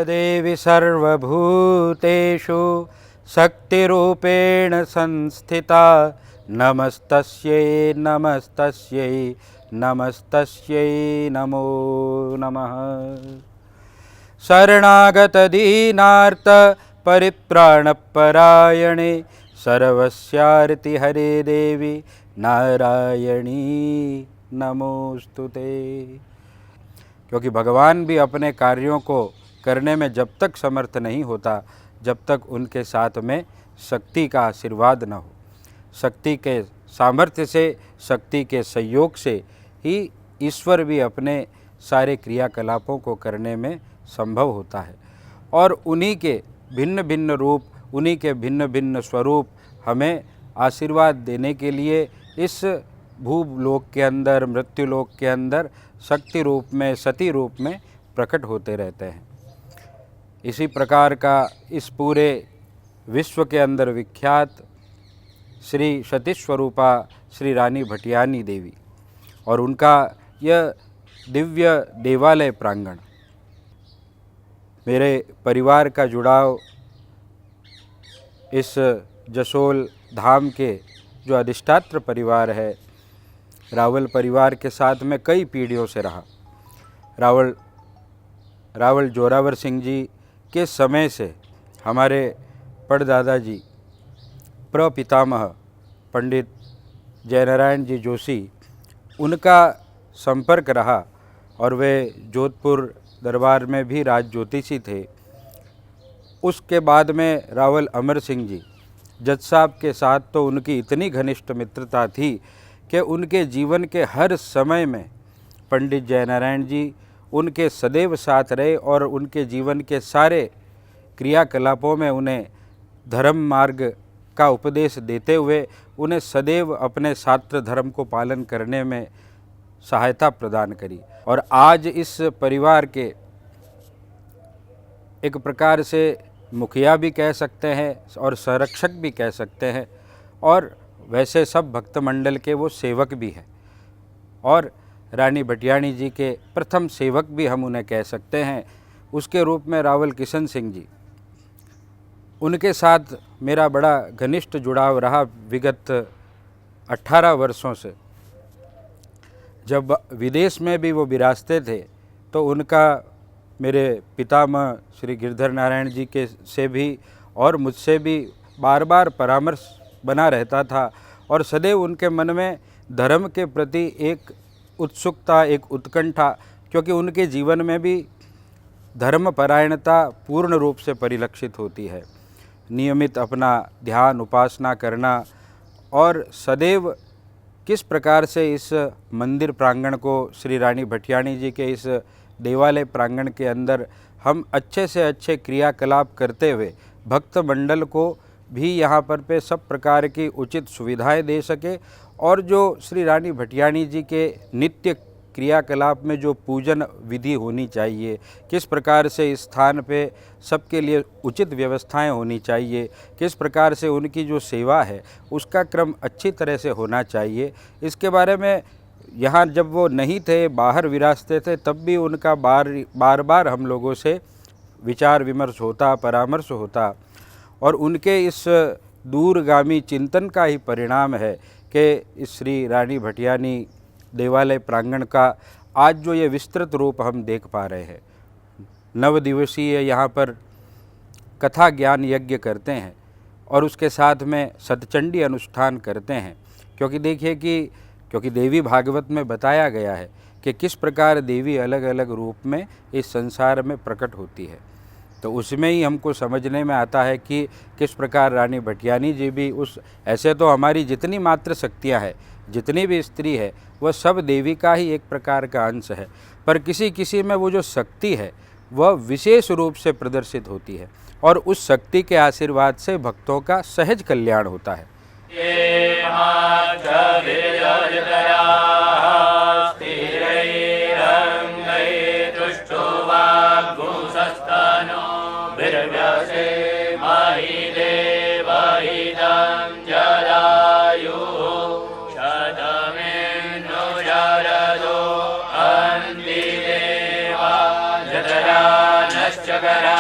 देवी सर्वभूतेषु शक्तिरूपेण संस्थिता नमस्तस्यै नमस्तस्यै नमस्तस्यै नमो नमः। शरणागत दीनार्त परित्राणपरायणे सर्वस्यार्ति हरे देवी नारायणी नमोस्तुते। क्योंकि भगवान भी अपने कार्यों को करने में जब तक समर्थ नहीं होता जब तक उनके साथ में शक्ति का आशीर्वाद न हो। शक्ति के सामर्थ्य से, शक्ति के सहयोग से ही ईश्वर भी अपने सारे क्रियाकलापों को करने में संभव होता है। और उन्हीं के भिन्न भिन्न रूप, उन्हीं के भिन्न भिन्न स्वरूप हमें आशीर्वाद देने के लिए इस भूलोक के अंदर, मृत्युलोक के अंदर शक्ति रूप में, सती रूप में प्रकट होते रहते हैं। इसी प्रकार का इस पूरे विश्व के अंदर विख्यात श्री सती स्वरूपा श्री रानी भटियानी देवी और उनका यह दिव्य देवालय प्रांगण, मेरे परिवार का जुड़ाव इस जसोल धाम के जो अधिष्ठात्र परिवार है, रावल परिवार के साथ में कई पीढ़ियों से रहा। रावल जोरावर सिंह जी के समय से हमारे परदादाजी प्रपितामह पंडित जयनारायण जी जोशी, उनका संपर्क रहा और वे जोधपुर दरबार में भी राज ज्योतिषी थे। उसके बाद में रावल अमर सिंह जी जज साहब के साथ तो उनकी इतनी घनिष्ठ मित्रता थी कि उनके जीवन के हर समय में पंडित जयनारायण जी उनके सदैव साथ रहे और उनके जीवन के सारे क्रियाकलापों में उन्हें धर्म मार्ग का उपदेश देते हुए उन्हें सदैव अपने शास्त्र धर्म को पालन करने में सहायता प्रदान करी। और आज इस परिवार के एक प्रकार से मुखिया भी कह सकते हैं और संरक्षक भी कह सकते हैं, और वैसे सब भक्त मंडल के वो सेवक भी हैं, और रानी भटियानी जी के प्रथम सेवक भी हम उन्हें कह सकते हैं। उसके रूप में रावल किशन सिंह जी, उनके साथ मेरा बड़ा घनिष्ठ जुड़ाव रहा विगत 18 वर्षों से। जब विदेश में भी वो विराजते थे तो उनका मेरे पितामह श्री गिरधर नारायण जी के से भी और मुझसे भी बार बार परामर्श बना रहता था, और सदैव उनके मन में धर्म के प्रति एक उत्सुकता, एक उत्कंठा, क्योंकि उनके जीवन में भी धर्मपरायणता पूर्ण रूप से परिलक्षित होती है। नियमित अपना ध्यान उपासना करना, और सदैव किस प्रकार से इस मंदिर प्रांगण को, श्री रानी भटियानी जी के इस देवालय प्रांगण के अंदर हम अच्छे से अच्छे क्रियाकलाप करते हुए भक्त मंडल को भी यहाँ पर पे सब प्रकार की उचित सुविधाएं दे सके, और जो श्री रानी भटियानी जी के नित्य क्रियाकलाप में जो पूजन विधि होनी चाहिए, किस प्रकार से इस स्थान पे सबके लिए उचित व्यवस्थाएं होनी चाहिए, किस प्रकार से उनकी जो सेवा है उसका क्रम अच्छी तरह से होना चाहिए, इसके बारे में यहाँ जब वो नहीं थे, बाहर विराजते थे, तब भी उनका बार बार हम लोगों से विचार विमर्श होता, परामर्श होता। और उनके इस दूरगामी चिंतन का ही परिणाम है कि इस श्री रानी भटियानी देवालय प्रांगण का आज जो ये विस्तृत रूप हम देख पा रहे हैं। 9 दिवसीय यहाँ पर कथा ज्ञान यज्ञ करते हैं और उसके साथ में सतचंडी अनुष्ठान करते हैं, क्योंकि देखिए कि क्योंकि देवी भागवत में बताया गया है कि किस प्रकार देवी अलग अलग रूप में इस संसार में प्रकट होती है। तो उसमें ही हमको समझने में आता है कि किस प्रकार रानी भटियानी जी भी उस, ऐसे तो हमारी जितनी मात्र शक्तियाँ हैं, जितनी भी स्त्री है, वह सब देवी का ही एक प्रकार का अंश है, पर किसी किसी में वो जो शक्ति है वह विशेष रूप से प्रदर्शित होती है, और उस शक्ति के आशीर्वाद से भक्तों का सहज कल्याण होता है। Jagara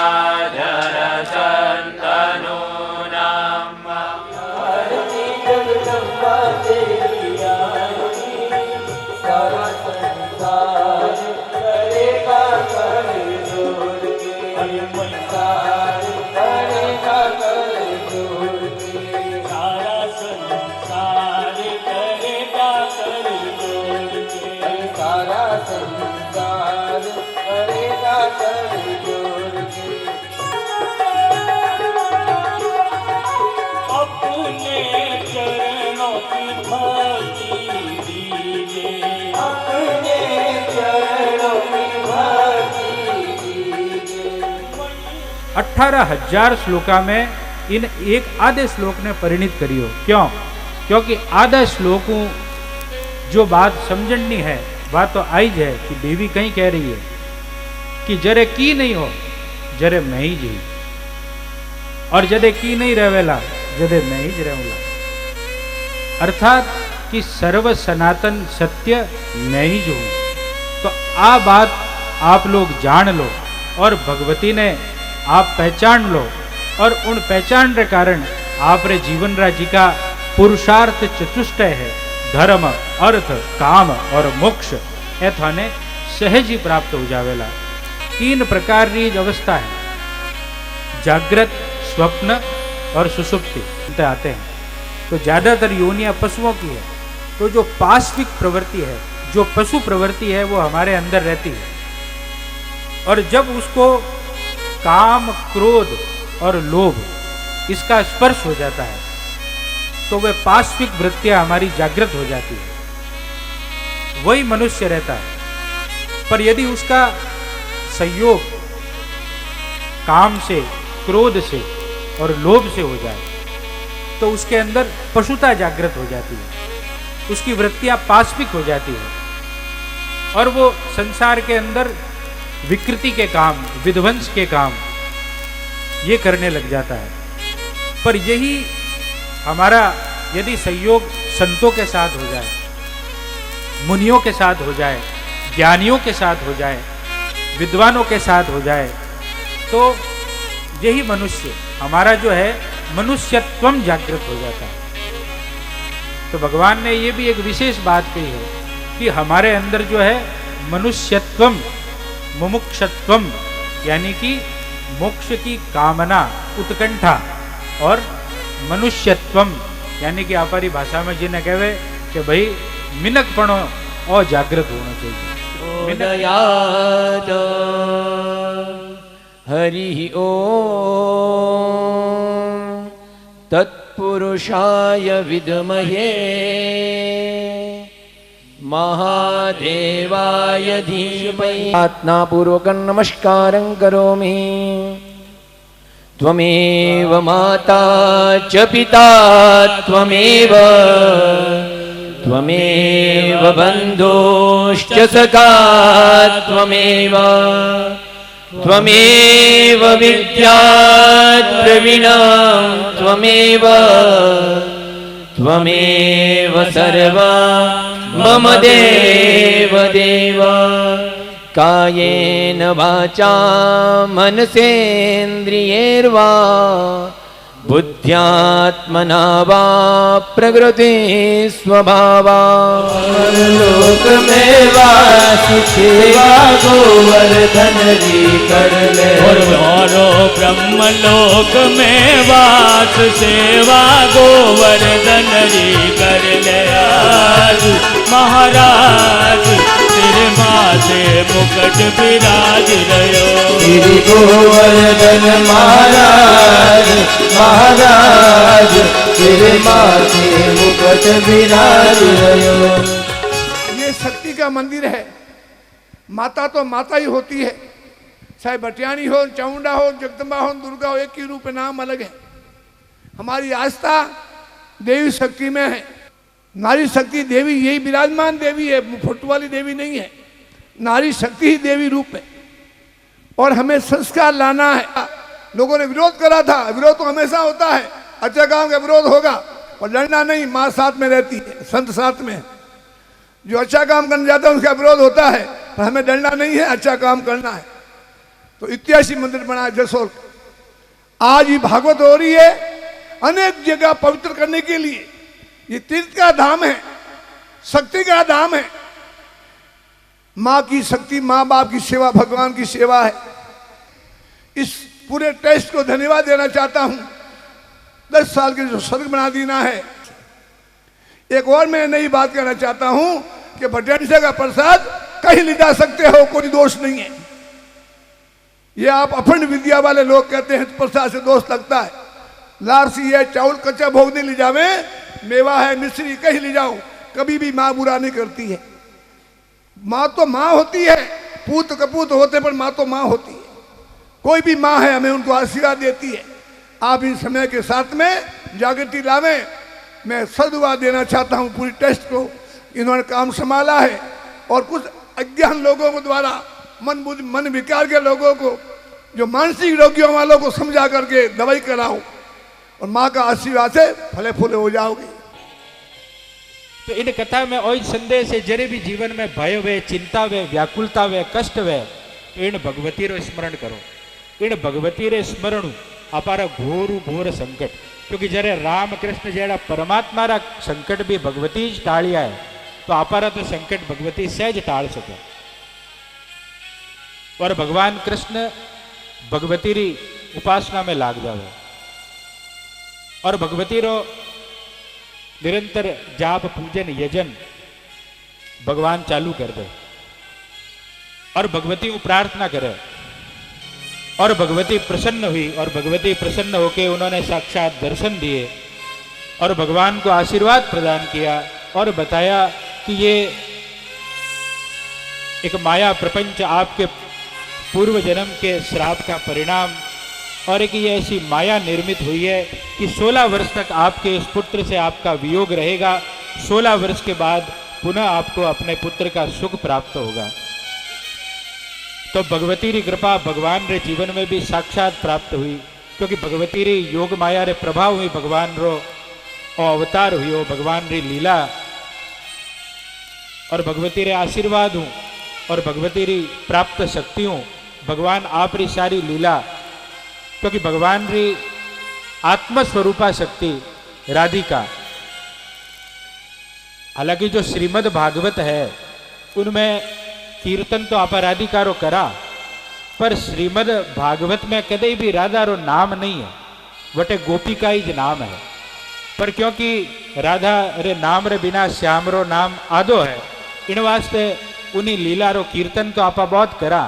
18,000 श्लोका में इन एक आधे श्लोक ने परिणित करियो। क्यों? क्योंकि आधा श्लोकों जो बात समझनी है बात तो आई है कि देवी कहीं कह रही है कि जरे की नहीं हो जरे मैं ही जी, और जदे की नहीं रहेला जदे मैं ही रहूंगा। अर्थात कि सर्व सनातन सत्य मैं ही जो हूं। तो आ बात आप लोग जान लो और भगवती ने आप पहचान लो, और उन पहचान के कारण आप रे जीवन राजी का पुरुषार्थ चतुष्टय है, धर्म अर्थ काम और मोक्ष ए थाने सहज ही प्राप्त हो जावेला। 3 प्रकार की अवस्था है, जागृत, स्वप्न और सुषुप्ति आते हैं। तो ज्यादातर योनियां पशुओं की है। तो जो पाश्विक प्रवृत्ति है, जो पशु प्रवृत्ति है, वो हमारे अंदर रहती है, और जब उसको काम क्रोध और लोभ इसका स्पर्श हो जाता है तो वह पाश्विक वृत्तियां हमारी जागृत हो जाती है, वही मनुष्य रहता है। पर यदि उसका संयोग काम से, क्रोध से और लोभ से हो जाए तो उसके अंदर पशुता जागृत हो जाती है, उसकी वृत्तियां पाश्विक हो जाती है, और वो संसार के अंदर विकृति के काम, विध्वंस के काम ये करने लग जाता है। पर यही हमारा यदि संयोग संतों के साथ हो जाए, मुनियों के साथ हो जाए, ज्ञानियों के साथ हो जाए, विद्वानों के साथ हो जाए, तो यही मनुष्य हमारा जो है मनुष्यत्वम जागृत हो जाता है। तो भगवान ने ये भी एक विशेष बात कही है कि हमारे अंदर जो है मनुष्यत्वम, मुमुक्षत्वम यानी कि मोक्ष की कामना, उत्कंठा, और मनुष्यत्वम यानी कि हमारी भाषा में जिन्हें कहे कि भाई मिनकपणो और जागृत होना चाहिए। उदयाद हरि ओम तत्पुरुषाय विद्महे महादेवाय धीमहि। प्रार्थनापूर्वकं नमस्कारं करोमि। त्वमेव माता च पिता त्वमेव, त्वमेव बन्धुश्च सखा त्वमेव, त्वमेव विद्या द्रविणं त्वमेव, त्वमेव सर्वा मम देव देव। कायेन वाचा मनसेन्द्रियैर्वा बुद्ध्यात्मना वा प्रकृति स्वभावा। लोक में वास सेवा गोवर्धन जी कर ले, और ब्रह्म लोक में वास सेवा गोवर्धन जी कर ले। आज महाराज तेरे माथे मुकुट विराज रहो। श्री गोवर्धन महाराज महाराज तेरे माथे मुकुट विराज रहो। ये शक्ति का मंदिर है। माता तो माता ही होती है, चाहे बटियानी हो, चामुंडा हो, जगदम्बा हो, दुर्गा हो, एक ही रूप है, नाम अलग है। हमारी आस्था देवी शक्ति में है। नारी शक्ति देवी यही विराजमान देवी है, फोटो वाली देवी नहीं है। नारी शक्ति ही देवी रूप है, और हमें संस्कार लाना है। लोगों ने विरोध करा था, विरोध तो हमेशा होता है, अच्छा काम का विरोध होगा, और लड़ना नहीं। माँ साथ में रहती है, संत साथ में। जो अच्छा काम करने जाता है उसका विरोध होता है, पर हमें डरना नहीं है, अच्छा काम करना है। तो ऐतिहासिक मंदिर बना है जसोल। आज ये भागवत हो रही है अनेक जगह पवित्र करने के लिए। ये तीर्थ का धाम है, शक्ति का धाम है। माँ की शक्ति, माँ बाप की सेवा भगवान की सेवा है। इस पूरे टेस्ट को धन्यवाद देना चाहता हूं। 10 साल के जो स्वर्ग बना देना है। एक और मैं नई बात कहना चाहता हूं कि भटियाणी का प्रसाद कहीं ले जा सकते हो, कोई दोष नहीं है। ये आप अखंड विद्या वाले लोग कहते हैं प्रसाद से दोष लगता है। लारसी है, चावल कच्चा भोग नहीं ले जावे, मेवा है, मिश्री कहीं ले जाओ, कभी भी माँ बुरा नहीं करती है। माँ तो माँ होती है, पूत कपूत होते पर माँ तो माँ होती है। कोई भी माँ है हमें उनको आशीर्वाद देती है। आप इन समय के साथ में जागृति लावें। मैं सदुआ देना चाहता हूँ पूरी ट्रस्ट को, इन्होंने काम संभाला है। और कुछ अज्ञान लोगों को द्वारा मन विकार के लोगों को, जो मानसिक रोगियों वालों को समझा करके दवाई कराओ और माँ का आशीर्वाद से फले फूले हो जाओगे। तो इन कथा में और संदेश है, जरे भी जीवन में भय वे, चिंता वे, व्याकुलता वे, कष्ट वे, तो इन भगवती रो स्मरण करो। इन भगवती रे स्मरण अपारा घोर संकट, क्योंकि जरे राम कृष्ण जेड़ा परमात्मा रा संकट भी भगवती ज टाळिया है, तो अपारा तो संकट भगवती सहज टाळ सके। और भगवान कृष्ण भगवती री उपासना में लाग जावे और भगवती रो निरंतर जाप पूजन यजन भगवान चालू कर दे और भगवती को प्रार्थना करे और भगवती प्रसन्न हुई और भगवती प्रसन्न होके उन्होंने साक्षात दर्शन दिए और भगवान को आशीर्वाद प्रदान किया और बताया कि ये एक माया प्रपंच आपके पूर्व जन्म के श्राप का परिणाम और एक ये ऐसी माया निर्मित हुई है कि 16 वर्ष तक आपके इस पुत्र से आपका वियोग रहेगा। 16 वर्ष के बाद पुनः आपको अपने पुत्र का सुख प्राप्त होगा। तो भगवती री कृपा भगवान रे जीवन में भी साक्षात प्राप्त हुई, क्योंकि भगवती री योग माया रे प्रभाव हुई, भगवान रो अवतार हुई हो, भगवान री लीला और भगवती रे आशीर्वाद हूँ और भगवती री प्राप्त शक्ति हूँ, भगवान आप री सारी लीला, क्योंकि भगवान री आत्मस्वरूपा शक्ति राधिका। हालांकि जो श्रीमद् भागवत है उनमें कीर्तन तो आप राधिका रो करा, पर श्रीमद् भागवत में कदे भी राधा रो नाम नहीं है, वटे गोपिका ही नाम है। पर क्योंकि राधा रे नाम रे बिना श्याम रो नाम आदो है, इन वास्ते उन्हीं लीला रो कीर्तन तो आपा बहुत करा,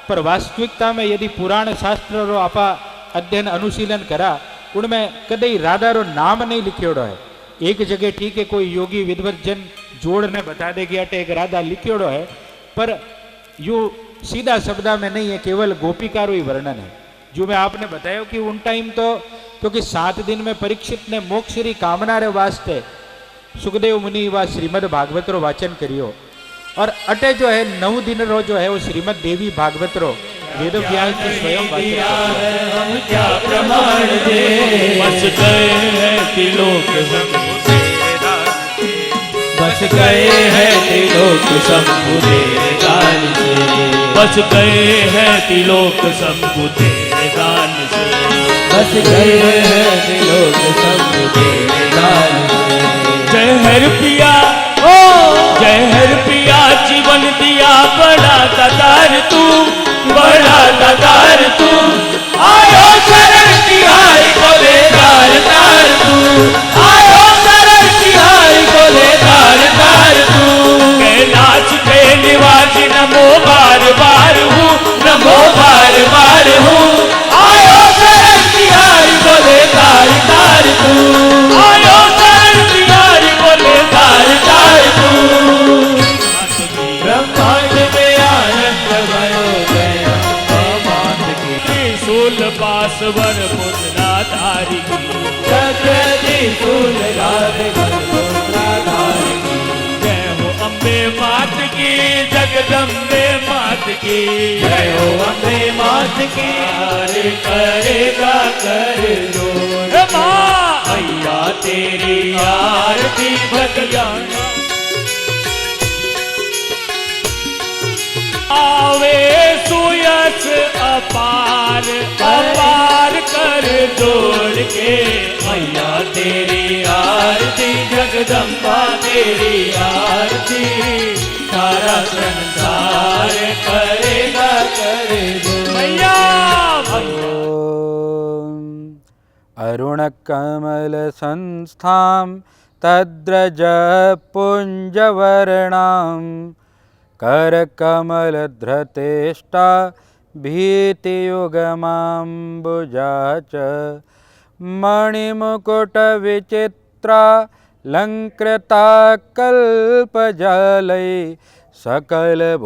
पर वास्तविकता में यदि पुराण शास्त्र रो आपा अध्ययन अनुशीलन करा, उनमें कदे राधा रो नाम नहीं लिखियोड़ो है। एक जगह ठीक है कोई योगी विद्वत जन जोड़ ने बता दे कि अटे एक राधा लिखियोड़ो है, पर यू सीधा शब्दा में नहीं है, केवल गोपिका रो ही वर्णन है। जो मैं आपने बताया कि उन टाइम तो क्योंकि 7 दिन में परीक्षित ने मोक्ष री कामना रे वास्ते सुखदेव मुनि व श्रीमद् भागवत रो वाचन करियो और अटे जो है 9 दिन रो जो है वो श्रीमद् देवी भागवत रो वेद व्यास जी स्वयं हम क्या प्रमाण दे, बस गए हैं त्रिलोक शंभु तेरा, बस गए हैं त्रिलोक शंभु तेरे गान से, बस गए हैं त्रिलोक शंभु तेरे गान से, बस गए हैं त्रिलोक शंभु तेरे गान से। जय हर पिया ओ जय हर पिया, जीवन दिया बड़ा दातार तू, बड़ा दातार तू, आयो शरण तिहारी बोले तार तार तू, आयो शरण तिहारी बोले तार तार तू। कैलाश के निवास नमो बार बार हूँ, नमो बार बार हूँ, आयो शरण तिहारी बोले तार तार तू, आयो शरण तिहारी बोले तार तार तू। ब्रह्मांड में आनंद भयो गया, त्रिशूल बासवर पुत्राधारी की, त्रिशूल पुत्राधारी की, जय हो अम्बे मात की, जगदम्बे मात की, जय हो अम्बे मात की, अरे करेगा कर दो माँ, मैया तेरी आरती भगवान आवे सुयस अपार अपार कर जोड़ के, मैया तेरी आरती जगदम्बा तेरी आरती, सारा संसार करेगा कर दो मैया। अरुण कमल संस्थां तद्रज पुंजवर्णां करकमलधृतेष्टा भीतियुगमाम्बुजा च मणिमुकुटविचित्रा लङ्कृता कल्पजालै सकलभुवनमाता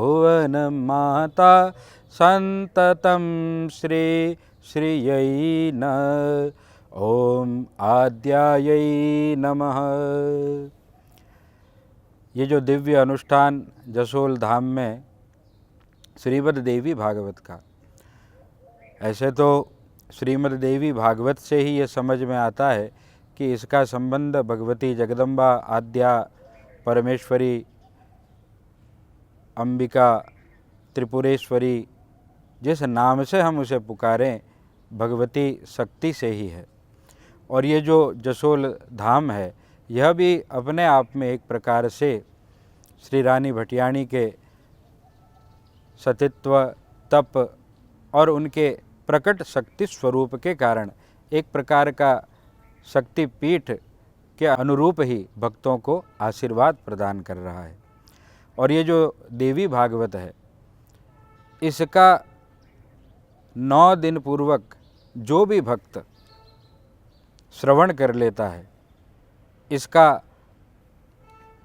संततं श्री श्रियै नमः। ओम आद्यायै नमः। ये जो दिव्य अनुष्ठान जसोल धाम में श्रीमद् देवी भागवत का, ऐसे तो श्रीमद् देवी भागवत से ही ये समझ में आता है कि इसका संबंध भगवती जगदम्बा आद्या परमेश्वरी अंबिका त्रिपुरेश्वरी जिस नाम से हम उसे पुकारें भगवती शक्ति से ही है। और ये जो जसोल धाम है यह भी अपने आप में एक प्रकार से श्री रानी भटियाणी के सतीत्व, तप और उनके प्रकट शक्ति स्वरूप के कारण एक प्रकार का शक्तिपीठ के अनुरूप ही भक्तों को आशीर्वाद प्रदान कर रहा है। और ये जो देवी भागवत है इसका 9 दिन पूर्वक जो भी भक्त श्रवण कर लेता है इसका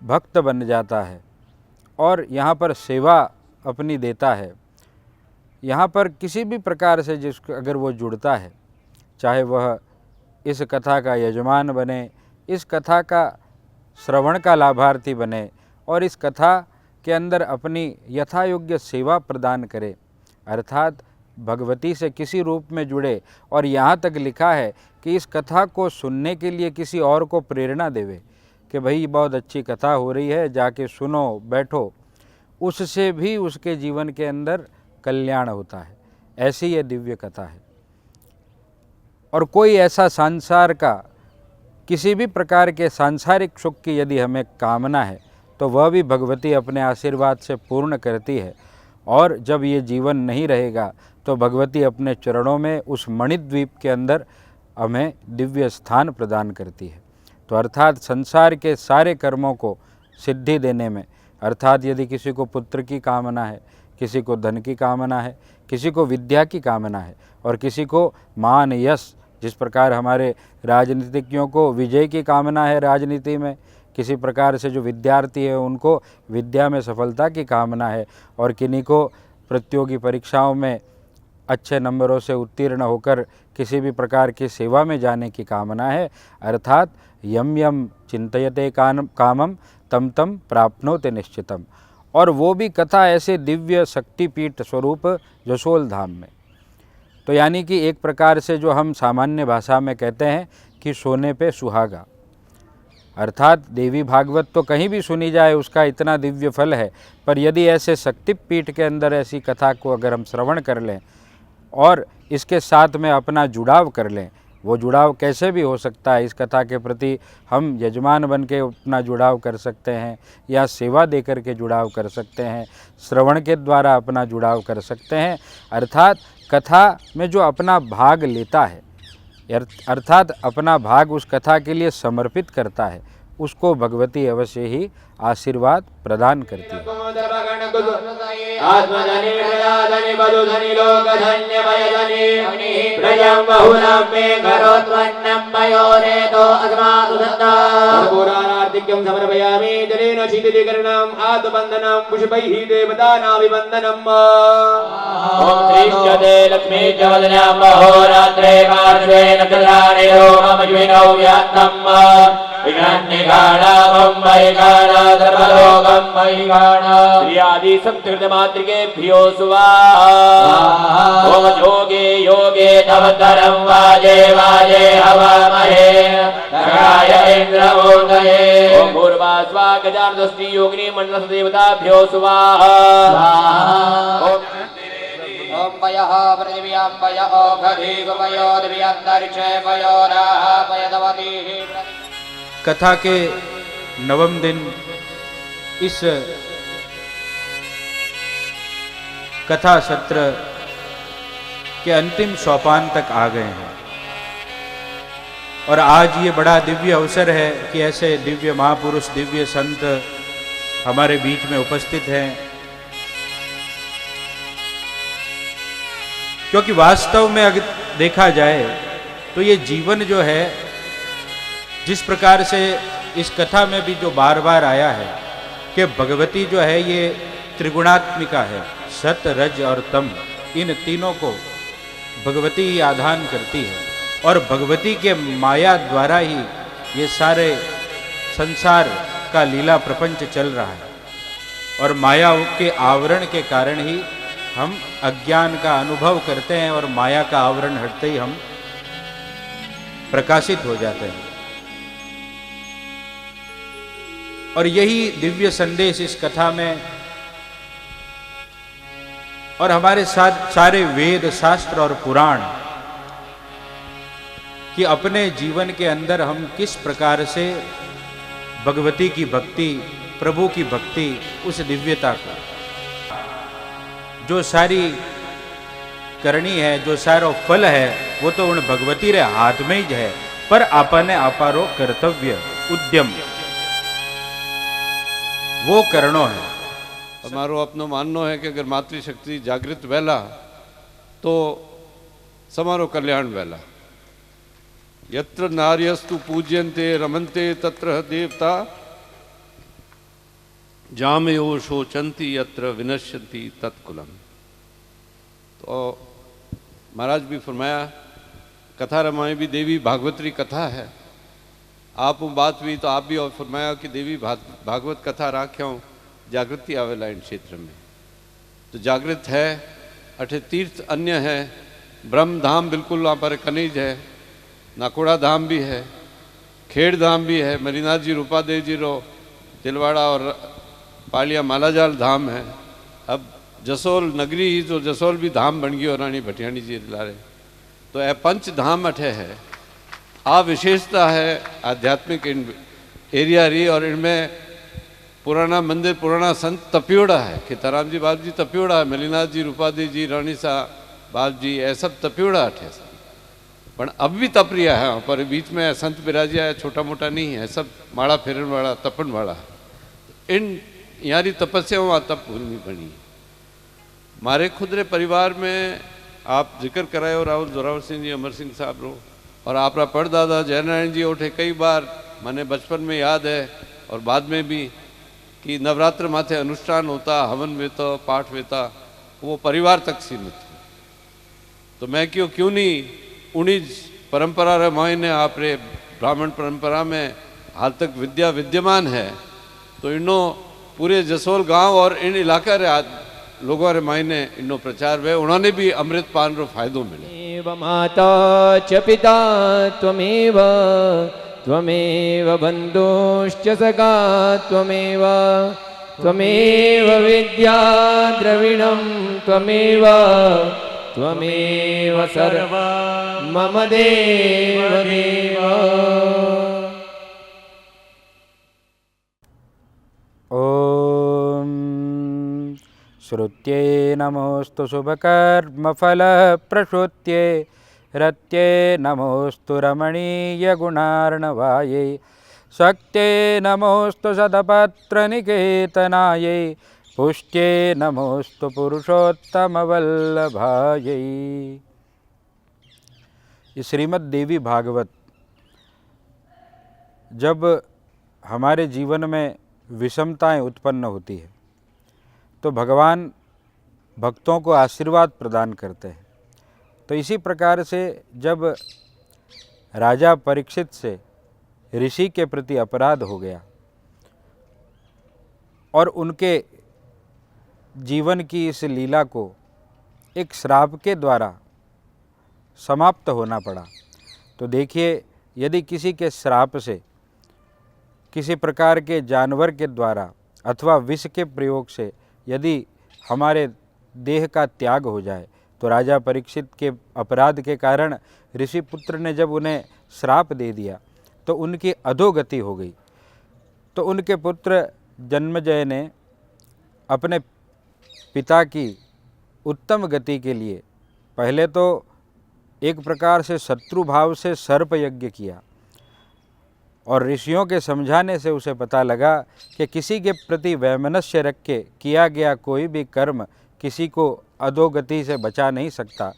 भक्त बन जाता है और यहाँ पर सेवा अपनी देता है। यहाँ पर किसी भी प्रकार से अगर वो जुड़ता है, चाहे वह इस कथा का यजमान बने, इस कथा का श्रवण का लाभार्थी बने और इस कथा के अंदर अपनी यथायोग्य सेवा प्रदान करे, अर्थात भगवती से किसी रूप में जुड़े, और यहाँ तक लिखा है कि इस कथा को सुनने के लिए किसी और को प्रेरणा देवे कि भाई बहुत अच्छी कथा हो रही है, जाके सुनो, बैठो, उससे भी उसके जीवन के अंदर कल्याण होता है। ऐसी ये दिव्य कथा है। और कोई ऐसा संसार का किसी भी प्रकार के सांसारिक सुख की यदि हमें कामना है तो वह भी भगवती अपने आशीर्वाद से पूर्ण करती है। और जब ये जीवन नहीं रहेगा तो भगवती अपने चरणों में उस मणिद्वीप के अंदर हमें दिव्य स्थान प्रदान करती है। तो अर्थात संसार के सारे कर्मों को सिद्धि देने में, अर्थात यदि किसी को पुत्र की कामना है, किसी को धन की कामना है, किसी को विद्या की कामना है और किसी को मान यश, जिस प्रकार हमारे राजनीतिज्ञों को विजय की कामना है राजनीति में, किसी प्रकार से जो विद्यार्थी है उनको विद्या में सफलता की कामना है और किन्हीं को प्रतियोगी परीक्षाओं में अच्छे नंबरों से उत्तीर्ण होकर किसी भी प्रकार की सेवा में जाने की कामना है। अर्थात यम यम चिंतयते कामम तम तम प्राप्नोति निश्चितम। और वो भी कथा ऐसे दिव्य शक्तिपीठ स्वरूप जसोल धाम में। तो यानी कि एक प्रकार से जो हम सामान्य भाषा में कहते हैं कि सोने पे सुहागा, अर्थात देवी भागवत तो कहीं भी सुनी जाए उसका इतना दिव्य फल है, पर यदि ऐसे शक्तिपीठ के अंदर ऐसी कथा को अगर हम श्रवण कर लें और इसके साथ में अपना जुड़ाव कर लें, वो जुड़ाव कैसे भी हो सकता है। इस कथा के प्रति हम यजमान बन के अपना जुड़ाव कर सकते हैं या सेवा दे कर के जुड़ाव कर सकते हैं, श्रवण के द्वारा अपना जुड़ाव कर सकते हैं। अर्थात कथा में जो अपना भाग लेता है, अर्थात अपना भाग उस कथा के लिए समर्पित करता है, उसको भगवती अवश्य ही आशीर्वाद प्रदान करती है। आदि सप्तमातृकेभ्यो स्वाहा। ओम योगे योगे तव तरं वाजे वाजे हवामहे गाय इंद्रमूर्तये। ओम भूर्भुवः स्वः गजाननस्ति योगिनी मंडलस्य देवताभ्यो स्वाहा। ओम पयः पृथिव्यां पय ओघधीः पयो दिव्यान्तरिक्षे पयो राः पयदवतीः। कथा के नवम दिन इस कथा सत्र के अंतिम सोपान तक आ गए हैं और आज ये बड़ा दिव्य अवसर है कि ऐसे दिव्य महापुरुष, दिव्य संत हमारे बीच में उपस्थित हैं। क्योंकि वास्तव में अगर देखा जाए तो ये जीवन जो है, जिस प्रकार से इस कथा में भी जो बार बार आया है कि भगवती जो है ये त्रिगुणात्मिका है, सत रज और तम। इन तीनों को भगवती ही आधान करती है और भगवती के माया द्वारा ही ये सारे संसार का लीला प्रपंच चल रहा है और माया के आवरण के कारण ही हम अज्ञान का अनुभव करते हैं और माया का आवरण हटते ही हम प्रकाशित हो जाते हैं। और यही दिव्य संदेश इस कथा में और हमारे साथ सारे वेद शास्त्र और पुराण कि अपने जीवन के अंदर हम किस प्रकार से भगवती की भक्ति, प्रभु की भक्ति, उस दिव्यता को जो सारी करनी है, जो सारो फल है, वो तो उन भगवती रे हाथ में ही है, पर आपने आपारो कर्तव्य उद्यम वो करनो है। हमारो अपनो माननो है कि अगर मातृशक्ति जागृत वैला तो समारो कल्याण वैला। यत्र नार्यस्तु पूज्यन्ते रमन्ते तत्र देवता जामयो शोचन्ति यत्र विनश्यन्ति तत्कुलम। तो महाराज भी फरमाया कथा रमाई भी देवी भागवतरी कथा है। आप बात हुई तो आप भी और फरमाया कि देवी भागवत कथा राख्यों जागृति आवेला इन क्षेत्र में। तो जागृत है, अठे तीर्थ अन्य है, ब्रह्म धाम बिल्कुल वहाँ पर कनिज है, नाकोड़ा धाम भी है, खेड़ धाम भी है, मरीनाथ जी रूपादेव जी रो तिलवाड़ा और पालिया मालाजाल धाम है। अब जसोल नगरी ही तो जसोल भी धाम बन गई और रानी भटियाणी जी लारे। तो यह पंच धाम अठे है, आ विशेषता है आध्यात्मिक इन एरिया रही। और इनमें पुराना मंदिर, पुराना संत तपियोड़ा है, खीताराम जी बाप जी तपियोड़ा है, मलिनाथ जी रूपादेव जी रानी सा बाप जी ये सब तपियोड़ा अठे सब। पर अब भी तप रिया है, पर बीच में संत बिराजिया है, छोटा मोटा नहीं है, सब माड़ा फेरन वाला तपन वाला। इन यारी तपस्याओं आ तप भूमि बनी। मारे खुदरे परिवार में आप जिक्र कराए हो राहुल जोरावर सिंह जी, अमर सिंह साहब रो, और आपरा परदादा जयनारायण जी उठे कई बार मैंने बचपन में याद है और बाद में भी कि नवरात्र माथे अनुष्ठान होता, हवन वेता, पाठ वेता, वो परिवार तक सीमित हो। तो मैं क्यों नहीं उन्हीं परंपरा रे मायने आप रे ब्राह्मण परंपरा में हाल तक विद्या विद्यमान है। तो इनो पूरे जसोल गांव और इन इलाका रे लोगों रे मायने इनो प्रचार वे, उन्होंने भी अमृत पान रो फायदो मिले। माता च पिता त्वमेव त्वमेव बन्धुश्च सखा त्वमेव त्वमेव विद्या द्रविणं त्वमेव त्वमेव सर्व मम देव देव। ओम श्रुत्ये नमोस्तु शुभकर्मफलप्रसूत्ये रत्ये नमोस्तु रमणीयगुणार्णवायै शक्त्ये नमोस्तु शतपत्रनिकेतनायै पुष्ट्ये नमोस्तु पुरुषोत्तमवल्लभायै। ये श्रीमद् देवी भागवत जब हमारे जीवन में विषमताएं उत्पन्न होती है तो भगवान भक्तों को आशीर्वाद प्रदान करते हैं। तो इसी प्रकार से जब राजा परीक्षित से ऋषि के प्रति अपराध हो गया और उनके जीवन की इस लीला को एक श्राप के द्वारा समाप्त होना पड़ा। तो देखिए, यदि किसी के श्राप से, किसी प्रकार के जानवर के द्वारा अथवा विष के प्रयोग से यदि हमारे देह का त्याग हो जाए, तो राजा परीक्षित के अपराध के कारण ऋषि पुत्र ने जब उन्हें श्राप दे दिया तो उनकी अधोगति हो गई। तो उनके पुत्र जन्मजय ने अपने पिता की उत्तम गति के लिए पहले तो एक प्रकार से शत्रु भाव से सर्प यज्ञ किया और ऋषियों के समझाने से उसे पता लगा कि किसी के प्रति वैमनस्य रख के किया गया कोई भी कर्म किसी को अधोगति से बचा नहीं सकता।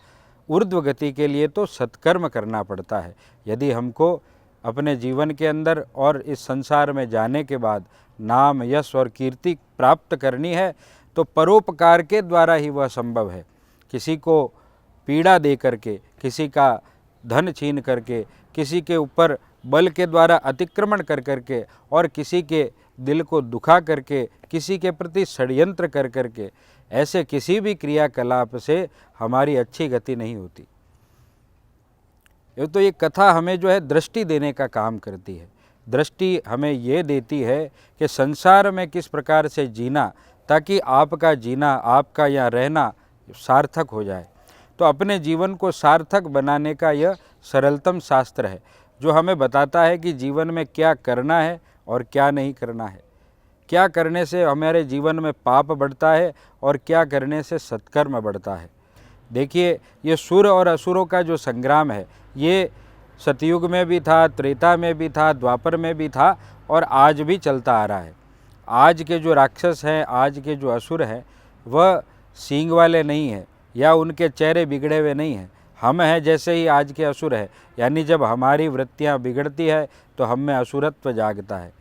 ऊर्ध्व गति के लिए तो सत्कर्म करना पड़ता है। यदि हमको अपने जीवन के अंदर और इस संसार में जाने के बाद नाम, यश और कीर्ति प्राप्त करनी है तो परोपकार के द्वारा ही वह संभव है। किसी को पीड़ा दे करके, किसी का धन छीन करके, किसी के ऊपर बल के द्वारा अतिक्रमण कर करके और किसी के दिल को दुखा करके, किसी के प्रति षड्यंत्र कर करके, ऐसे किसी भी क्रियाकलाप से हमारी अच्छी गति नहीं होती। तो ये कथा हमें जो है दृष्टि देने का काम करती है। दृष्टि हमें ये देती है कि संसार में किस प्रकार से जीना ताकि आपका जीना, आपका यहाँ रहना सार्थक हो जाए। तो अपने जीवन को सार्थक बनाने का यह सरलतम शास्त्र है जो हमें बताता है कि जीवन में क्या करना है और क्या नहीं करना है, क्या करने से हमारे जीवन में पाप बढ़ता है और क्या करने से सत्कर्म बढ़ता है। देखिए, ये सुर और असुरों का जो संग्राम है ये सतयुग में भी था, त्रेता में भी था, द्वापर में भी था और आज भी चलता आ रहा है। आज के जो राक्षस हैं, आज के जो असुर हैं, वह सींग वाले नहीं हैं या उनके चेहरे बिगड़े हुए नहीं हैं। हम हैं जैसे ही आज के असुर हैं, यानी जब हमारी वृत्तियां बिगड़ती है तो हम में असुरत्व जागता है।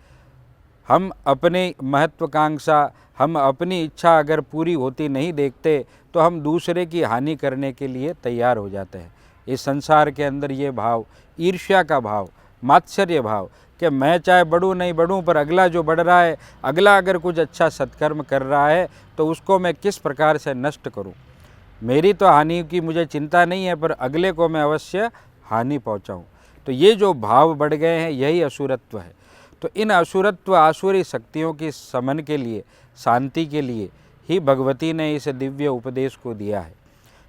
हम अपनी महत्वाकांक्षा, हम अपनी इच्छा अगर पूरी होती नहीं देखते तो हम दूसरे की हानि करने के लिए तैयार हो जाते हैं। इस संसार के अंदर ये भाव, ईर्ष्या का भाव, मात्सर्य भाव कि मैं चाहे बढ़ूँ नहीं बढ़ूँ पर अगला जो बढ़ रहा है, अगला अगर कुछ अच्छा सत्कर्म कर रहा है तो उसको मैं किस प्रकार से नष्ट करूँ। मेरी तो हानि की मुझे चिंता नहीं है पर अगले को मैं अवश्य हानि पहुँचाऊँ। तो ये जो भाव बढ़ गए हैं यही असुरत्व है। तो इन असुरत्व आसुरी शक्तियों की समन के लिए, शांति के लिए ही भगवती ने इस दिव्य उपदेश को दिया है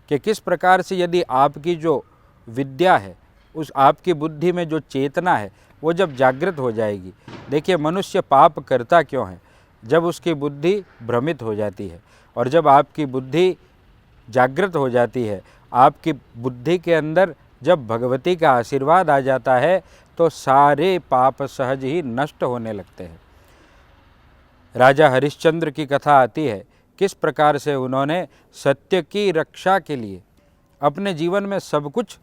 कि किस प्रकार से यदि आपकी जो विद्या है, उस आपकी बुद्धि में जो चेतना है वो जब जागृत हो जाएगी। देखिए, मनुष्य पाप करता क्यों है? जब उसकी बुद्धि भ्रमित हो जाती है। और जब आपकी बुद्धि जागृत हो जाती है, आपकी बुद्धि के अंदर जब भगवती का आशीर्वाद आ जाता है तो सारे पाप सहज ही नष्ट होने लगते हैं। राजा हरिश्चंद्र की कथा आती है किस प्रकार से उन्होंने सत्य की रक्षा के लिए अपने जीवन में सब कुछ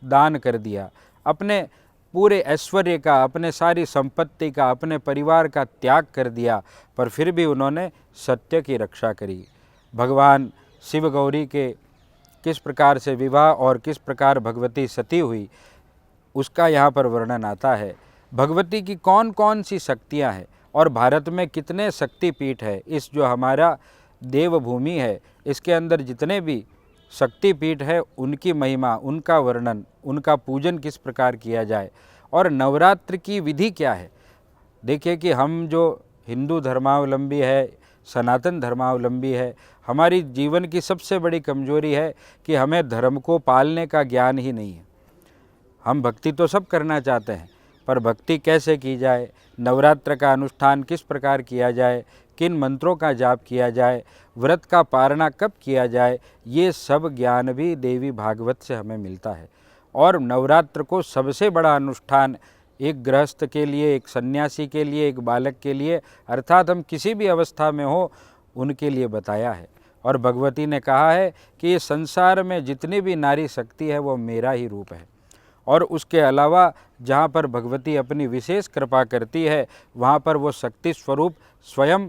दान कर दिया, अपने पूरे ऐश्वर्य का, अपने सारी संपत्ति का, अपने परिवार का त्याग कर दिया, पर फिर भी उन्होंने सत्य की रक्षा करी। भगवान शिव गौरी के किस प्रकार से विवाह और किस प्रकार भगवती सती हुई उसका यहाँ पर वर्णन आता है। भगवती की कौन कौन सी शक्तियाँ हैं और भारत में कितने शक्तिपीठ है। इस जो हमारा देवभूमि है इसके अंदर जितने भी शक्तिपीठ है उनकी महिमा, उनका वर्णन, उनका पूजन किस प्रकार किया जाए और नवरात्र की विधि क्या है। देखिए कि हम जो हिंदू धर्मावलंबी है, सनातन धर्मावलंबी है, हमारी जीवन की सबसे बड़ी कमजोरी है कि हमें धर्म को पालने का ज्ञान ही नहीं है। हम भक्ति तो सब करना चाहते हैं पर भक्ति कैसे की जाए, नवरात्र का अनुष्ठान किस प्रकार किया जाए, किन मंत्रों का जाप किया जाए, व्रत का पारणा कब किया जाए, ये सब ज्ञान भी देवी भागवत से हमें मिलता है। और नवरात्र को सबसे बड़ा अनुष्ठान एक गृहस्थ के लिए, एक सन्यासी के लिए, एक बालक के लिए, अर्थात हम किसी भी अवस्था में हो उनके लिए बताया है। और भगवती ने कहा है कि ये संसार में जितनी भी नारी शक्ति है वो मेरा ही रूप है। और उसके अलावा जहाँ पर भगवती अपनी विशेष कृपा करती है वहाँ पर वो शक्ति स्वरूप स्वयं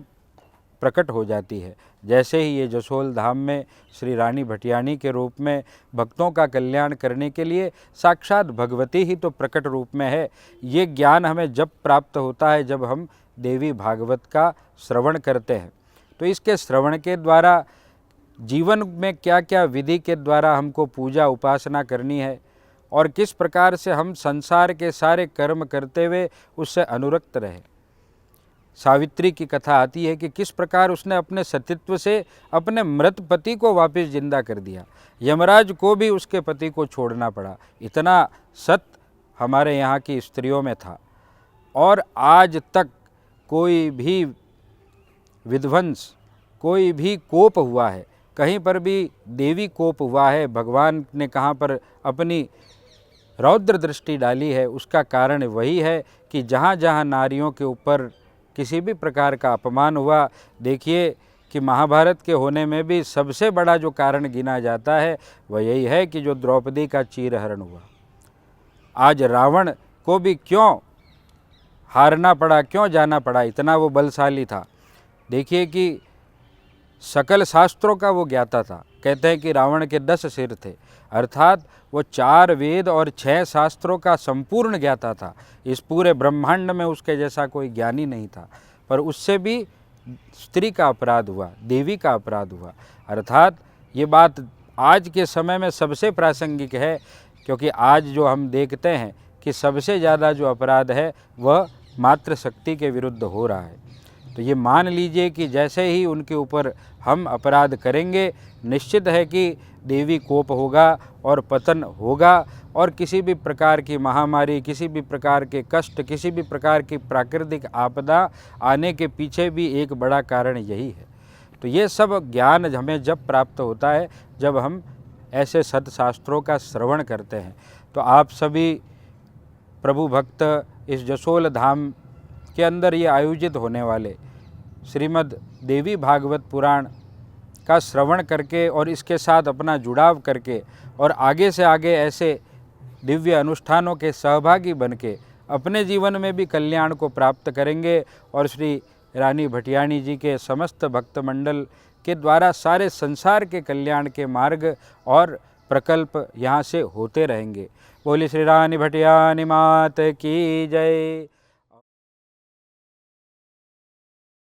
प्रकट हो जाती है। जैसे ही ये जसोल धाम में श्री रानी भटियाणी के रूप में भक्तों का कल्याण करने के लिए साक्षात भगवती ही तो प्रकट रूप में है। ये ज्ञान हमें जब प्राप्त होता है जब हम देवी भागवत का श्रवण करते हैं। तो इसके श्रवण के द्वारा जीवन में क्या क्या विधि के द्वारा हमको पूजा उपासना करनी है और किस प्रकार से हम संसार के सारे कर्म करते हुए उससे अनुरक्त रहे। सावित्री की कथा आती है कि किस प्रकार उसने अपने सतीत्व से अपने मृत पति को वापस जिंदा कर दिया। यमराज को भी उसके पति को छोड़ना पड़ा। इतना सत्य हमारे यहाँ की स्त्रियों में था। और आज तक कोई भी विध्वंस, कोई भी कोप हुआ है, कहीं पर भी देवी कोप हुआ है, भगवान ने कहाँ पर अपनी रौद्र दृष्टि डाली है, उसका कारण वही है कि जहाँ जहाँ नारियों के ऊपर किसी भी प्रकार का अपमान हुआ। देखिए कि महाभारत के होने में भी सबसे बड़ा जो कारण गिना जाता है वह यही है कि जो द्रौपदी का चीरहरण हुआ। आज रावण को भी क्यों हारना पड़ा, क्यों जाना पड़ा, इतना वो बलशाली था। देखिए कि सकल शास्त्रों का वो ज्ञाता था। कहते हैं कि रावण के 10 सिर थे, अर्थात वो 4 वेद और 6 शास्त्रों का संपूर्ण ज्ञाता था। इस पूरे ब्रह्मांड में उसके जैसा कोई ज्ञानी नहीं था। पर उससे भी स्त्री का अपराध हुआ, देवी का अपराध हुआ। अर्थात ये बात आज के समय में सबसे प्रासंगिक है, क्योंकि आज जो हम देखते हैं कि सबसे ज़्यादा जो अपराध है वह मातृशक्ति के विरुद्ध हो रहा है। तो ये मान लीजिए कि जैसे ही उनके ऊपर हम अपराध करेंगे, निश्चित है कि देवी कोप होगा और पतन होगा, और किसी भी प्रकार की महामारी, किसी भी प्रकार के कष्ट, किसी भी प्रकार की प्राकृतिक आपदा आने के पीछे भी एक बड़ा कारण यही है। तो ये सब ज्ञान हमें जब प्राप्त होता है जब हम ऐसे सत्शास्त्रों का श्रवण करते हैं। तो आप सभी प्रभु भक्त इस जसोल धाम के अंदर ये आयोजित होने वाले श्रीमद् देवी भागवत पुराण का श्रवण करके और इसके साथ अपना जुड़ाव करके और आगे से आगे ऐसे दिव्य अनुष्ठानों के सहभागी बनके अपने जीवन में भी कल्याण को प्राप्त करेंगे और श्री रानी भटियाणी जी के समस्त भक्त मंडल के द्वारा सारे संसार के कल्याण के मार्ग और प्रकल्प यहाँ से होते रहेंगे। बोली श्री रानी भटियाणी मात की जय।